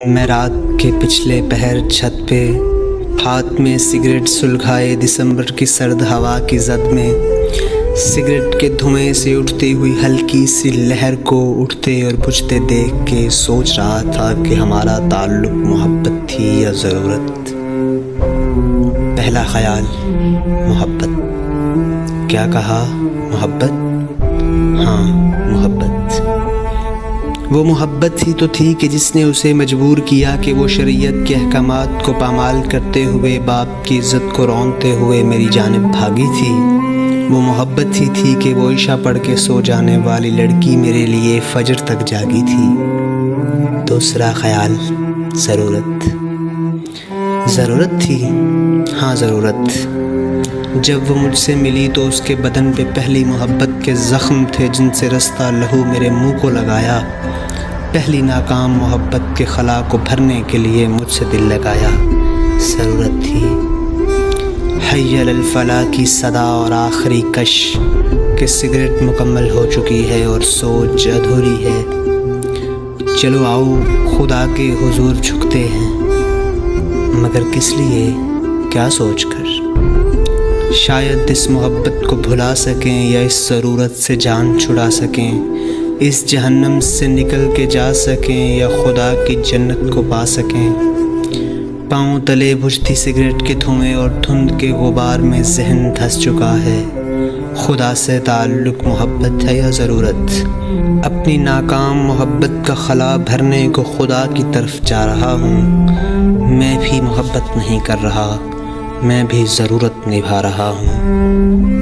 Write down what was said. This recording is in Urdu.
میں رات کے پچھلے پہر چھت پہ ہاتھ میں سگریٹ سلگھائے دسمبر کی سرد ہوا کی زد میں سگریٹ کے دھوئیں سے اٹھتی ہوئی ہلکی سی لہر کو اٹھتے اور بجھتے دیکھ کے سوچ رہا تھا کہ ہمارا تعلق محبت تھی یا ضرورت۔ پہلا خیال، محبت۔ کیا کہا؟ محبت؟ ہاں، محبت۔ وہ محبت ہی تو تھی کہ جس نے اسے مجبور کیا کہ وہ شریعت کے احکامات کو پامال کرتے ہوئے باپ کی عزت کو رونتے ہوئے میری جانب بھاگی تھی۔ وہ محبت ہی تھی کہ وہ عشاء پڑھ کے سو جانے والی لڑکی میرے لیے فجر تک جاگی تھی۔ دوسرا خیال، ضرورت۔ ضرورت تھی؟ ہاں، ضرورت۔ جب وہ مجھ سے ملی تو اس کے بدن پہ پہلی محبت کے زخم تھے جن سے رستہ لہو میرے منہ کو لگایا۔ پہلی ناکام محبت کے خلا کو بھرنے کے لیے مجھ سے دل لگایا۔ ضرورت تھی۔ حی علی الفلاح کی صدا اور آخری کش کہ سگریٹ مکمل ہو چکی ہے اور سوچ ادھوری ہے۔ چلو آؤ خدا کے حضور جھکتے ہیں، مگر کس لیے؟ کیا سوچ کر؟ شاید اس محبت کو بھلا سکیں یا اس ضرورت سے جان چھڑا سکیں، اس جہنم سے نکل کے جا سکیں یا خدا کی جنت کو پا سکیں۔ پاؤں تلے بجھتی سگریٹ کے دھوئیں اور دھند کے غبار میں ذہن دھس چکا ہے۔ خدا سے تعلق محبت ہے یا ضرورت؟ اپنی ناکام محبت کا خلا بھرنے کو خدا کی طرف جا رہا ہوں۔ میں بھی محبت نہیں کر رہا، میں بھی ضرورت نبھا رہا ہوں۔